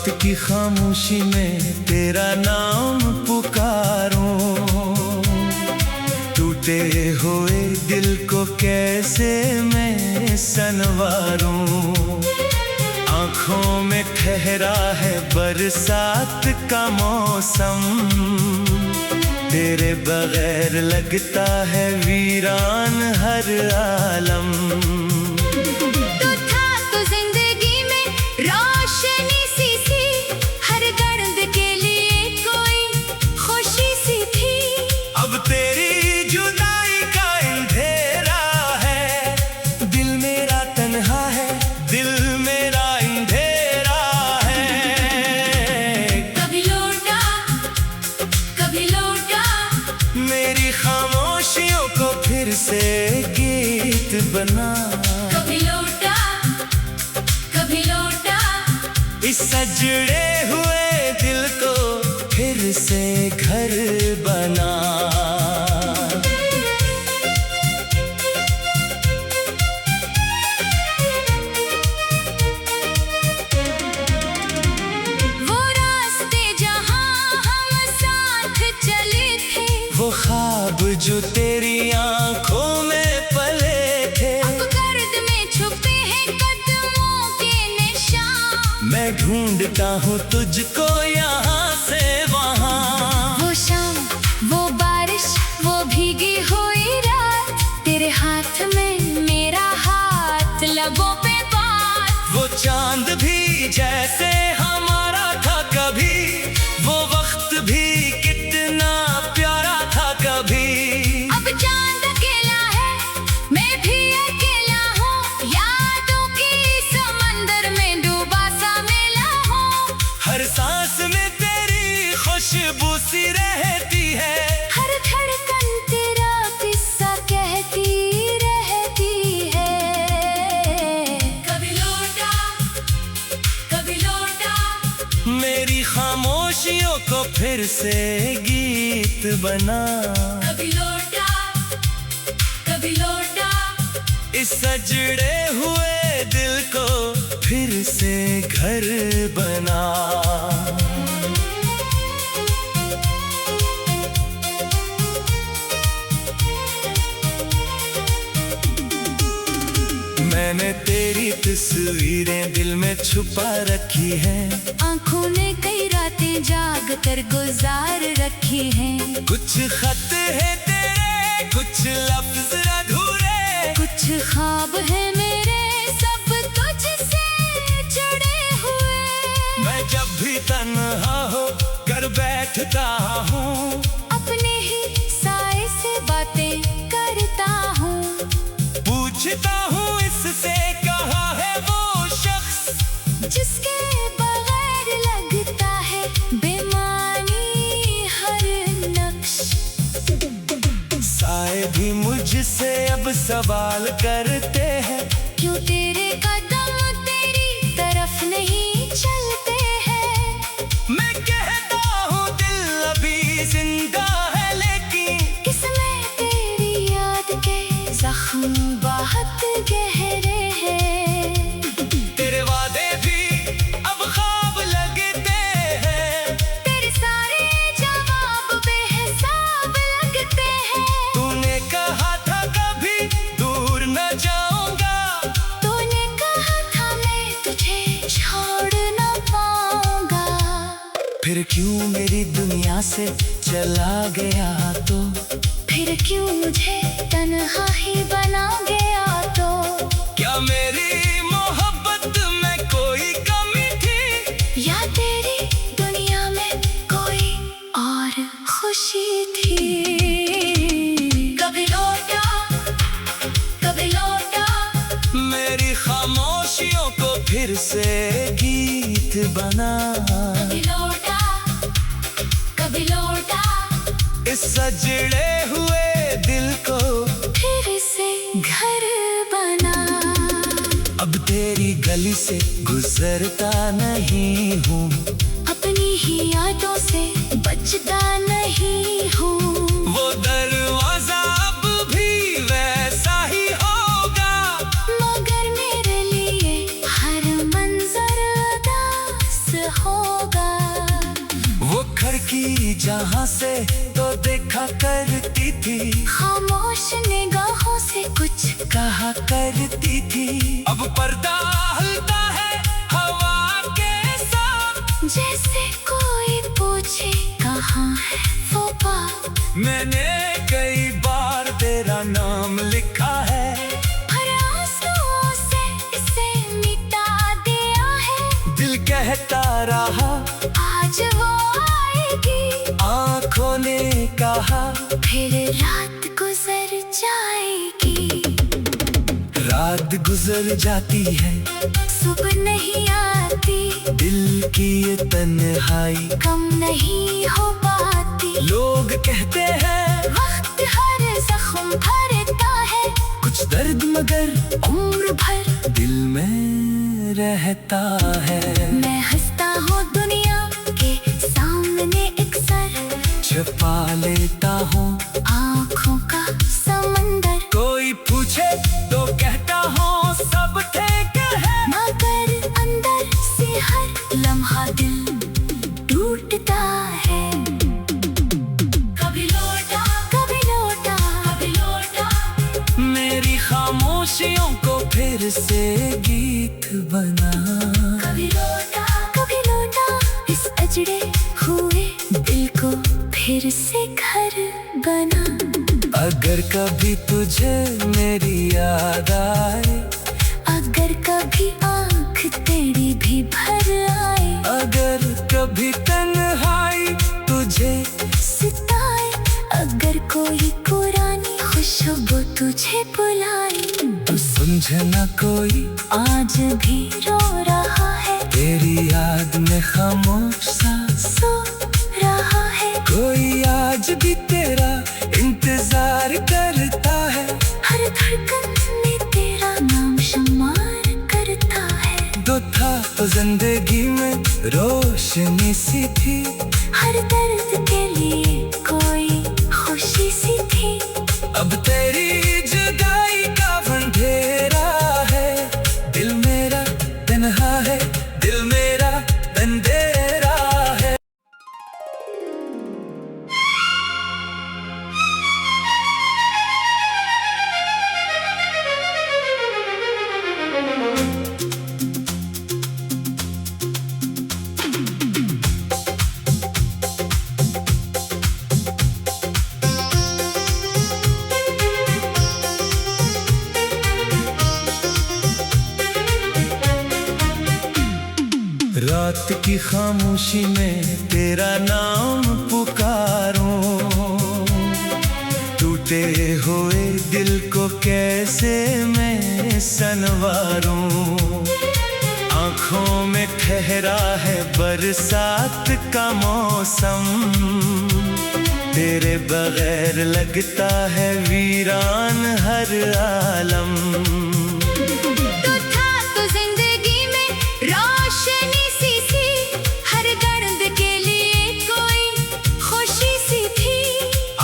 वक्त की खामोशी में तेरा नाम पुकारूं, टूटे हुए दिल को कैसे मैं संवारूं। आँखों में ठहरा है बरसात का मौसम, तेरे बगैर लगता है वीरान हर आलम। मेरी खामोशियों को फिर से गीत बना, कभी लौटा कभी लौटा, इस सजड़े हुए दिल को फिर से घर बना। वो ख्वाब जो तेरी आंखों में पले थे, अब गर्द में छुपे हैं कदमों के निशान। मैं ढूंढता हूँ तुझको यहाँ से वहाँ। वो शाम, वो बारिश, वो भीगी हुई रात, तेरे हाथ में मेरा हाथ, लबों पे बात। वो चांद भी जैसे हमारा था कभी, वो वक्त भी कितना प्यारा था कभी। अब चांद अकेला है, मैं भी अकेला हूँ, यादों की समंदर में डूबा सा मेला हूँ। हर सांस में तेरी खुशबू सी रहती है, हर धड़कन तेरा किस्सा कहती रहती है। कभी लौटा कभी लौटा, मेरी खामोशियों को फिर से गीत बना। कभी लौटा कभी लौटा, इस सजड़े हुए दिल को फिर से घर बना। मैंने तेरी तस्वीरें दिल में छुपा रखी हैं, आँखों ने कई रातें जाग कर गुजार रखी हैं। कुछ खत है तेरे, कुछ लफ्ज अधूरे, कुछ ख्वाब है मेरे, सब तुझसे जुड़े हुए। मैं जब भी तन्हा हो कर बैठता हूँ, अपने ही साए से बातें करता हूँ। पूछता हूँ इससे कहाँ है वो शख्स, जिसके बगैर लगता है बेमानी हर नक्श। साए भी मुझसे अब सवाल करते हैं, क्यों तेरे कदम तेरी तरफ नहीं चलते हैं। मैं कहता हूँ दिल अभी जिंदा है, लेकिन किसमें तेरी याद के जख्म बहुत गहरे हैं। तेरे वादे भी अब ख्वाब लगते हैं, तेरे सारे जवाब बेहिसाब लगते हैं। तूने कहा था कभी दूर न जाऊंगा, तूने कहा था मैं तुझे छोड़ न पाऊंगा। फिर क्यों मेरी दुनिया से चला गया तो, फिर क्यों मुझे तन्हा ही बना गया तो। क्या मेरी मोहब्बत में कोई कमी थी, या तेरी दुनिया में कोई और खुशी थी। कभी लौटा कभी लौटा, मेरी खामोशियों को फिर से गीत बना। कभी लौटा कभी लौटा, इस सजड़े हुए दिल को फिर से घर बना। अब तेरी गली से गुजरता नहीं हूँ, अपनी ही यादों से बचता नहीं हूँ। वो दरवाजा अब भी वैसा ही होगा, मगर मेरे लिए हर मंजर उदास हो जहाँ से तो देखा करती थी, खामोश निगाहों से कुछ कहा करती थी। अब पर्दा हलता है हवा के साथ, जैसे कोई पूछे कहाँ है वो बात। मैंने कई बार तेरा नाम लिखा है, पर आंसुओं से इसे मिटा दिया है। दिल कहता रहा आज वो आएगी, आँखों ने कहा फिर रात गुजर जाएगी। रात गुजर जाती है, सुबह नहीं आती, दिल की ये तन्हाई कम नहीं हो पाती। लोग कहते हैं वक्त हर जख्म भरता है, कुछ दर्द मगर उम्र भर दिल में रहता है। मैं हंसता हूँ दुनिया के सामने एक सर, छुपा लेता हूँ आँखों का समंदर। कोई पूछे तो कहता हूँ सब ठीक है, मगर अंदर से हर लम्हा दिल टूटता है। कभी लौटा कभी लौटा कभी लौटा, मेरी खामोशियों को फिर से गीत बना। कभी लौटा इस अजड़े हुए दिल को फिर से घर बना। अगर कभी तुझे मेरी याद आए, अगर कभी आँख तेरी भी भर आए, अगर कभी तन्हाई तुझे सिताए, अगर कोई पुरानी खुशबू तुझे बुलाए, तो समझना कोई आज भी रो रहा है, तेरी याद में खामोश सा सो रहा है। कोई आज भी तेरा इंतजार करता है, हर धड़कन में तेरा नाम शुमार करता है। दो था तो जिंदगी में रोशनी सी थी, हर दर्द के लिए कोई खुशी सी थी। अब तेरी जुदाई का अंधेरा है, दिल मेरा तन्हा है, दिल मेरा अंधेरा है। रात की खामोशी में तेरा नाम पुकारूं, टूटे हुए दिल को कैसे मैं संवारूं। आँखों में ठहरा है बरसात का मौसम, तेरे बगैर लगता है वीरान हर आलम। तो था तो जिंदगी में रोशनी सी थी, हर दर्द के लिए कोई खुशी सी थी।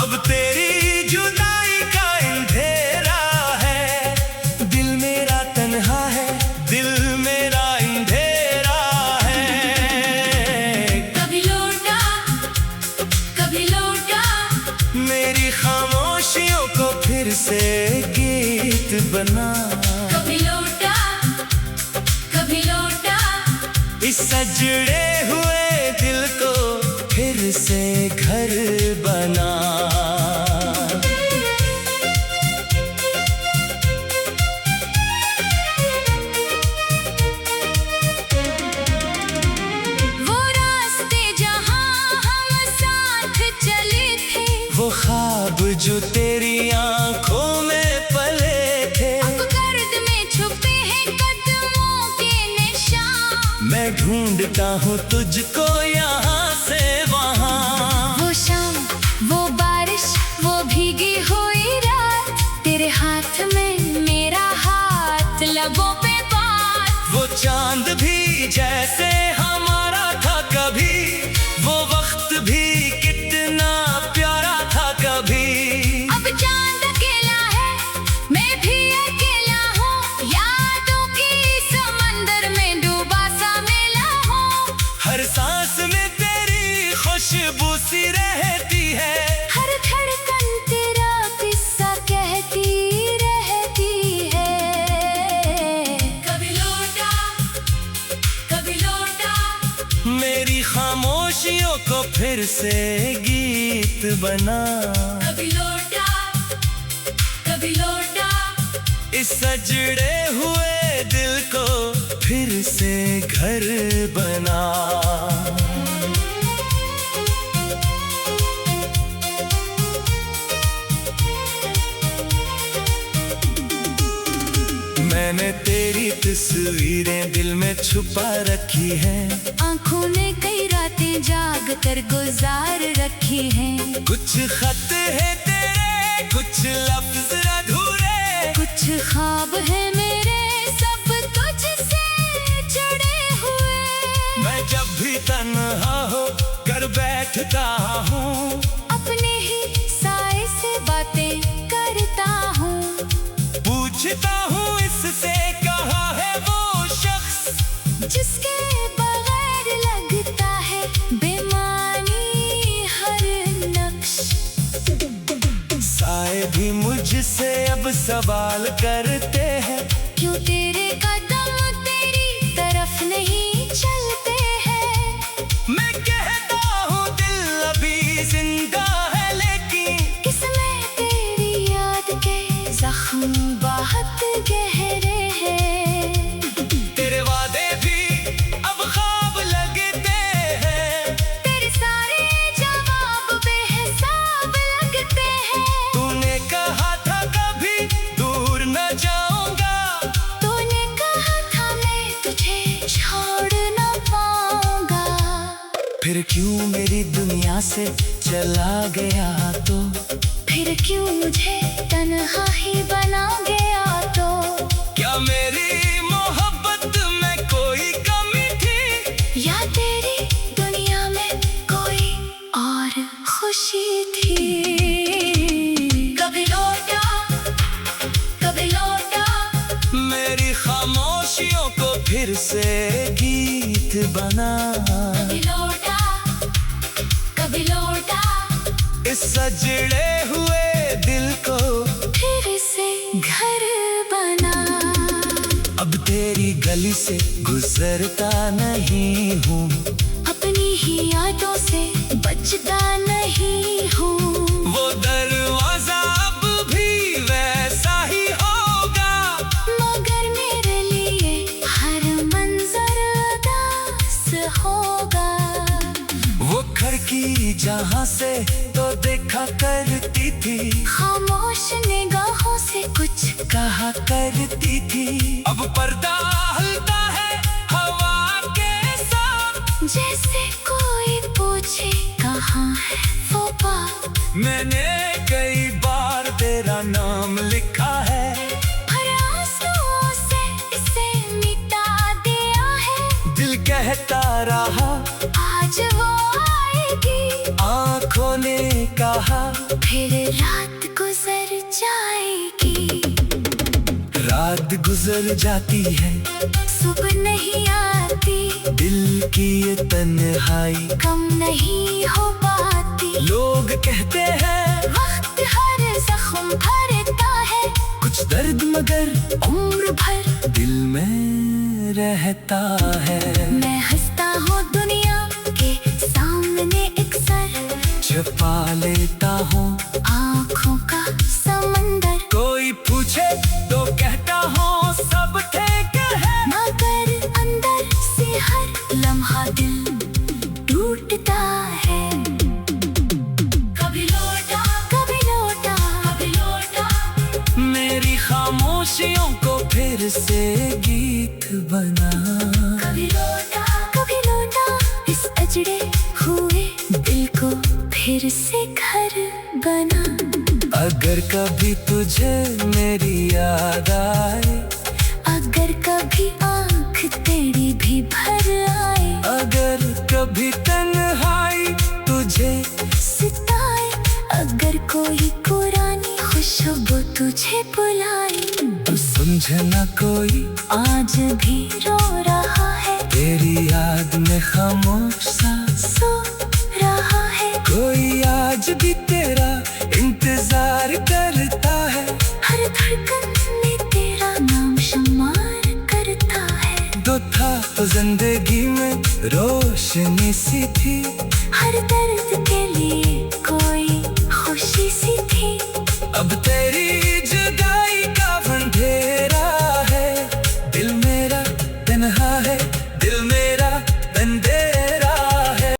अब तेरी जुदाई का अंधेरा है, दिल मेरा तन्हा है, दिल मेरा अंधेरा है। कभी लौटा मेरी खामोशियों को फिर से गीत बना। कभी लौटा इस सजड़े हुए दिल को फिर से घर बना। वो रास्ते जहाँ हम साथ चले थे, वो ख्वाब जो तेरी आंखों में पले थे, अब गर्द में छुपे हैं कदमों के निशान। मैं ढूंढता हूँ तुझको यहाँ से वहाँ। वो शाम, वो बारिश, वो भीगी हुई रात, तेरे हाथ में मेरा हाथ, लबों पे बात। वो चांद भी जैसे हमारा था कभी, वो वक्त भी कितना प्यारा था कभी। अब चांद अकेला है, मैं भी अकेला हूँ, यादों की समंदर में डूबा सा मेला हूँ। हर सांस में तेरी खुशबू सी फिर से गीत बना। कभी लौटा, कभी लौटा, इस सजड़े हुए दिल को फिर से घर बना। मैंने तेरी तस्वीरें दिल में छुपा रखी हैं। आंखों ने कई रातें जाग कर गुजार रखी हैं। कुछ खत है तेरे, कुछ लफ्ज अधूरे, कुछ ख्वाब है मेरे सब तुझसे जुड़े हुए। मैं जब भी तन्हा हो कर बैठता हूँ, अपने ही साए से बातें करता हूँ। पूछता हूँ इससे कहाँ है वो शख्स जिसके बगैर लगता है बेमानी हर नक्श। साए भी मुझसे अब सवाल करते हैं, क्यों तेरे कदम तेरी तरफ नहीं चलते हैं। मैं कहता हूँ दिल अभी जिंदा है, लेकिन किसमें तेरी याद के जख्म बहुत गहरे हैं। तेरे वादे भी अब ख्वाब लगते हैं। तेरे सारे जवाब बेहिसाब लगते हैं। तूने कहा था कभी दूर न जाऊंगा, तूने कहा था मैं तुझे छोड़ न पाऊंगा। फिर क्यों मेरी दुनिया से चला गया तो? फिर क्यों मुझे तन्हा ही बना गया तो? क्या मेरी मोहब्बत में कोई कमी थी, या तेरी दुनिया में कोई और खुशी थी? कभी लौटा, कभी लौटा, मेरी खामोशियों को फिर से गीत बना। कभी लौटा, कभी लौटा, इस सजड़े हुए दिल को फिर से घर बना। अब तेरी गली से गुजरता नहीं हूँ, अपनी ही यादों से बचता नहीं हूँ। वो दरवाजा अब भी वैसा ही होगा, मगर मेरे लिए हर मंजर उदास होगा। वो खिड़की जहाँ से तो देखा करती थी, खामोश निगाहों से कुछ कहा करती थी। अब पर्दा हलता है हवा के साथ, जैसे कोई पूछे कहाँ है वो बात। मैंने कई बार तेरा नाम लिखा है, हर आंसुओं से इसे मिटा दिया है। दिल कहता रहा आज वो आएगी, आँखों ने कहा फिर रात गुजर जाएगी। रात गुजर जाती है, सुबह नहीं आती, दिल की ये तन्हाई कम नहीं हो पाती। लोग कहते हैं वक्त हर जख्म भरता है, कुछ दर्द मगर उम्र भर दिल में रहता है। मैं हंसता हूँ दुनिया के सामने एक सर, छुपा लेता हूँ आँखों का समंदर। कोई पूछे तो कहता हूँ सब ठीक है, मगर अंदर से हर लम्हा दिल टूटता है। कभी लौटा, कभी लौटा, कभी लौटा, मेरी खामोशियों को फिर से गीत बना। कभी लौटा, कभी लौटा, इस अजड़े हुए दिल को फिर से घर बना। अगर कभी तुझे मेरी याद आए, अगर कभी आँख तेरी भी भर आए, अगर कभी तन्हाई तुझे सिताए, अगर कोई पुरानी खुशबू तुझे बुलाए, तो समझना कोई आज भी रो रहा है, तेरी याद में खामोश सा सो रहा है। कोई आज भी तेरा इंतजार करता है, हर धड़कन में तेरा नाम शुमार करता है। तो था तो जिंदगी में रोशनी सी थी, हर दर्द के लिए कोई खुशी सी थी। अब तेरी जुदाई का अंधेरा है, दिल मेरा तन्हा है, दिल मेरा अंधेरा है।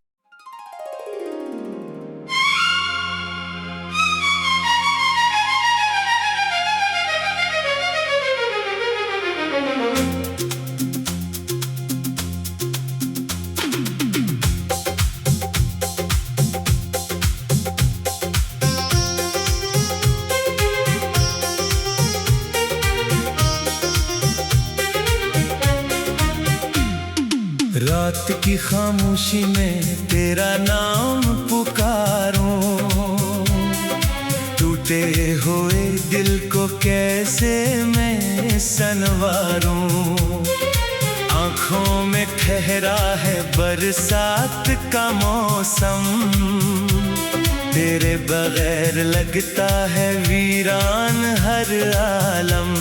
रात की खामोशी में तेरा नाम पुकारूं, टूटे हुए दिल को कैसे मैं संवारूं। आंखों में ठहरा है बरसात का मौसम, तेरे बगैर लगता है वीरान हर आलम।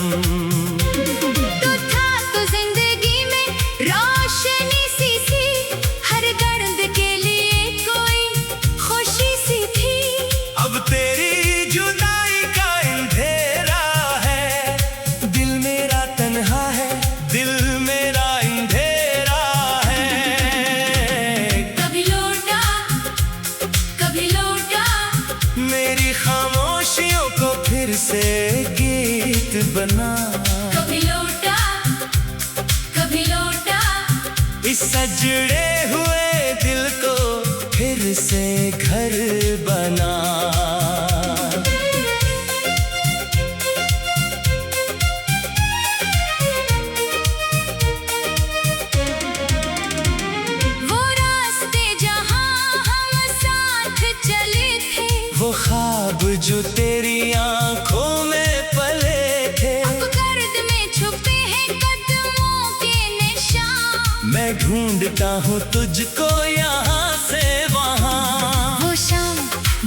तो था तो जिंदगी में रोशनी सी थी, हर दर्द के लिए कोई खुशी सी थी। अब तेरी जुदाई का अंधेरा है, दिल मेरा तन्हा है, दिल मेरा अंधेरा है। कभी लौटा कभी लौटा, मेरी खामोशियों को फिर से गीत बना। कभी लौटा कभी लौटा, इस सजड़े हुए दिल को फिर से घर बना। वो रास्ते जहाँ हम साथ चले थे, वो ख्वाब जो तेरी आंखों में पले थे, अब गर्द में छुपते हैं कदमों के निशान। मैं ढूंढता हूँ तुझको यहाँ से वहाँ। वो शाम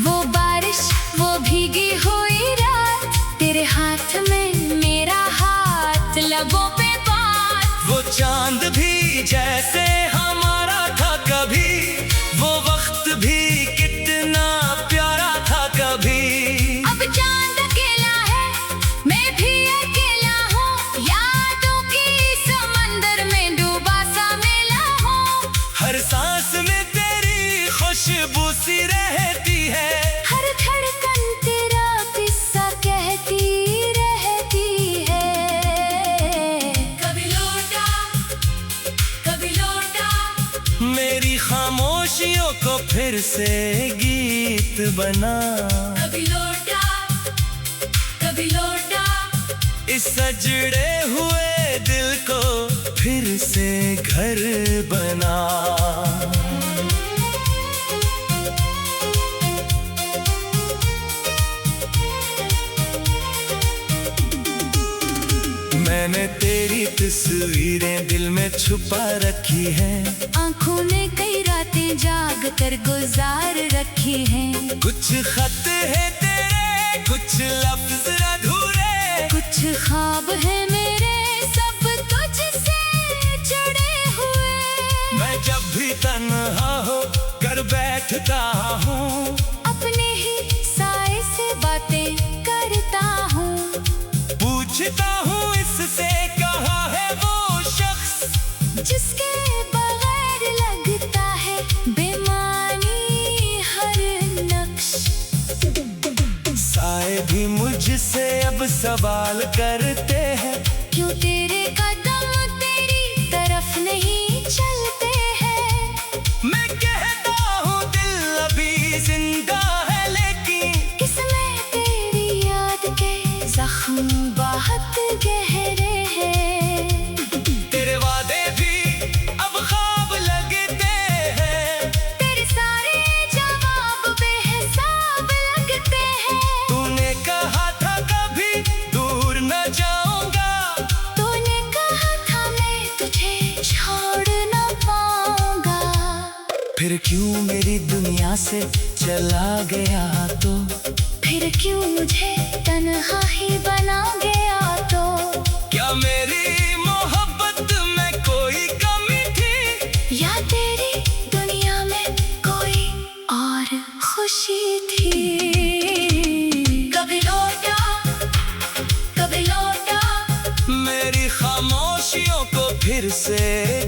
वो बारिश वो भीगी हुई रात, तेरे हाथ में मेरा हाथ, लबों पे बात। वो चांद भी जैसे हमारा था कभी, वो वक्त भी कितना प्यारा था कभी। अब चांद अकेला है, मैं भी अकेला हूँ, यादों की समंदर में डूबा सा मेला हूँ। हर सांस में तेरी खुशबू सी रहती है, हर धड़कन तेरा किस्सा कहती रहती है। कभी लौटा कभी लौटा, मेरी खामोशियों को फिर से गीत बना। कभी लौटा कभी लौटा, इस सजड़े हुए दिल को फिर से घर बना। मैंने तेरी तस्वीरें दिल में छुपा रखी हैं, आंखों ने कई रातें जाग कर गुजार रखी हैं। कुछ खत है तेरे, कुछ लफ्ज अधूरे, कुछ ख्वाब है मेरे, सब तुझसे जुड़े हुए। मैं जब भी तन्हा हो कर बैठता हूँ, अपने ही साए से बातें करता हूँ। पूछता हूँ इससे कहाँ है वो शख्स, जिसके बगैर लगता है बेमानी हर नक्श। साए भी मुझसे अब सवाल करते हैं, क्यों तेरे कदम तेरी तरफ नहीं चलते हैं। मैं कहता हूँ दिल अभी जिंदा है, लेकिन किसमें तेरी याद के जख्म बहुत गहरे हैं। तेरे वादे भी अब ख्वाब लगते हैं, तेरे सारे जवाब बेहिसाब लगते हैं। तूने कहा था कभी दूर न जाऊंगा, तूने कहा था मैं तुझे छोड़ न पाऊंगा। फिर क्यों मेरी दुनिया से चला गया तो, फिर क्यों मुझे तन्हा ही बना गया तो। क्या मेरी मोहब्बत में कोई कमी थी, या तेरी दुनिया में कोई खुशी थी। कभी लौटा, कभी लौटा, मेरी खामोशियों को फिर से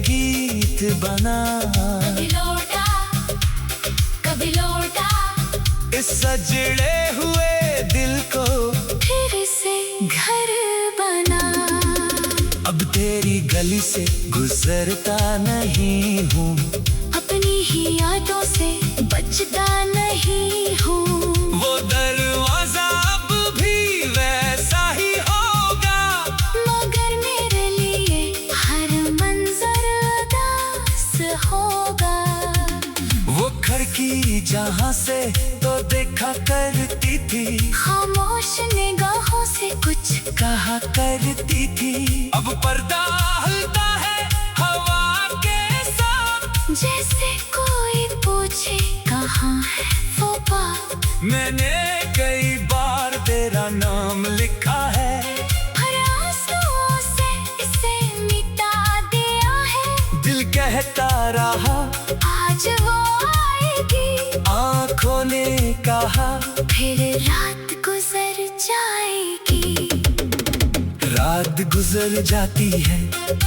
गीत बना। कभी लौटा, कभी लौटा, इस सजड़े हुए दिल को फिर से घर बना। अब तेरी गली से गुजरता नहीं हूँ, अपनी ही यादों से बचता नहीं हूँ। वो दरवाजा अब भी वैसा ही होगा, मगर मेरे लिए हर मंजर उदास होगा। वो खिड़की जहाँ से तो देखा करती थी, खामोश निगाहों से कुछ कहा करती थी। अब पर्दा हिलता है हवा के साथ, जैसे कोई पूछे कहाँ है वो बात। मैंने कई बार तेरा नाम लिखा है, हर आंसुओं से इसे मिटा दिया है। दिल कहता रहा आज वो आएगी, आँखों ने कहा फिर रात गुजर जाएगी। रात गुजर जाती है,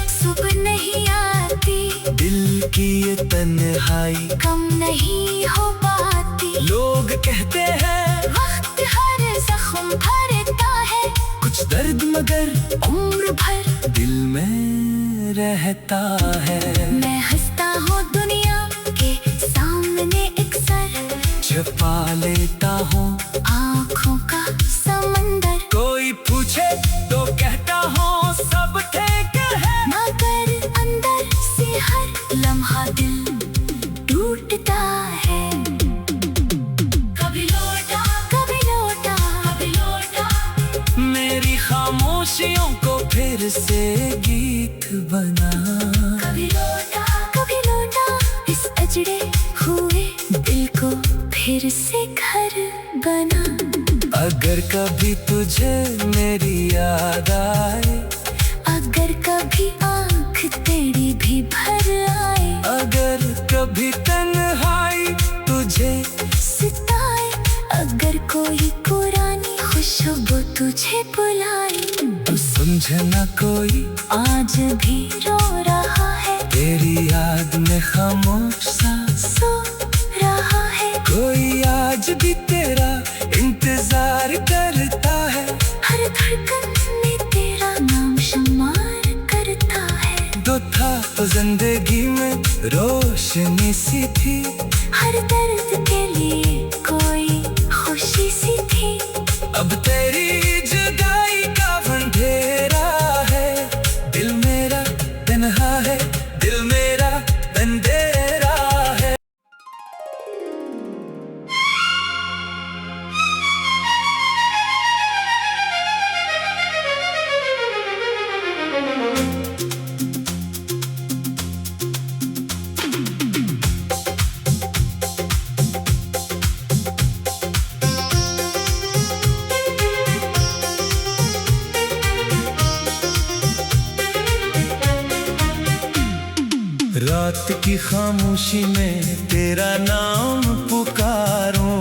सुबह नहीं आती, दिल की ये तन्हाई कम नहीं हो पाती। लोग कहते हैं वक्त हर जख्म भरता है, कुछ दर्द मगर उम्र भर दिल में रहता है। मैं हंसता हूँ दुनिया के सामने एक सर, छुपा लेता हूँ आँखों का समंदर। कोई पूछे तो कहता हूँ सब ठीक है, मगर अंदर से हर लम्हा दिल टूटता है। कभी लौटा, कभी लौटा, कभी लौटा, मेरी खामोशियों को फिर से गीत बना। कभी लौटा, कभी लौटा, इस अजड़े हुए दिल को फिर से घर बना। अगर कभी तुझे मेरी याद आए, अगर कभी आँख तेरी भी भर आए, अगर कभी तन्हाई तुझे सिताए, अगर कोई पुरानी खुशबू तुझे बुलाए, तो समझना कोई आज भी रो रहा है, तेरी याद में खामोश सा सो रहा है। कोई आज भी तेरा इंतजार करता है, हर धड़कन में तेरा नाम शुमार करता है। तो था तो जिंदगी में रोशनी सी थी, हर दर्द के लिए कोई खुशी सी थी। अब तेरी जुदाई का अंधेरा है, दिल मेरा तन्हा है, दिल मेरा अंधेरा है। रात की खामोशी में तेरा नाम पुकारूं,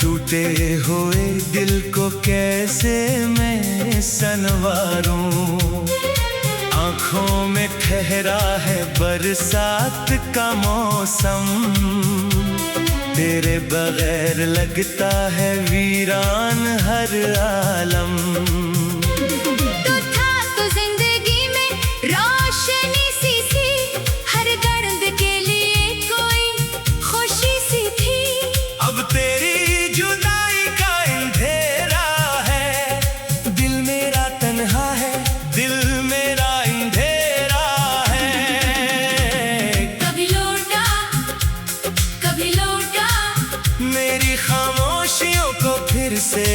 टूटे हुए दिल को कैसे मैं संवारूं। आँखों में ठहरा है बरसात का मौसम, तेरे बगैर लगता है वीरान हर आलम। तो था तो जिंदगी में रोशनी सी थी, हर दर्द के लिए कोई खुशी सी थी। अब तेरी जुदाई का अंधेरा है, दिल मेरा तन्हा है, दिल मेरा अंधेरा है। कभी लौटा, कभी लौटा, मेरी खामोशियों को फिर से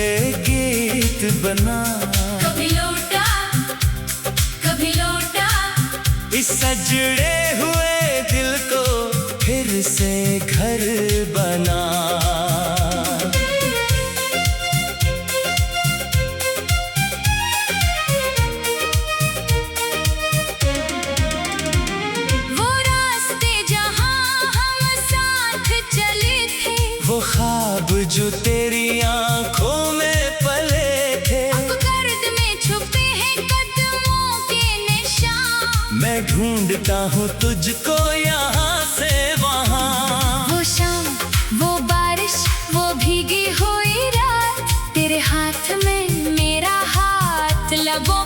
गीत बना। कभी लौटा, कभी लौटा, इस सजड़े हुए दिल को फिर से घर बना। वो रास्ते जहाँ हम साथ चले जो तेरी आंखों में पले थे। अब गर्द में छुपे हैं कदमों के निशान। मैं ढूंढता हूँ तुझको यहाँ से वहाँ। वो शाम, वो बारिश, वो भीगी हुई रात, तेरे हाथ में मेरा हाथ, लबों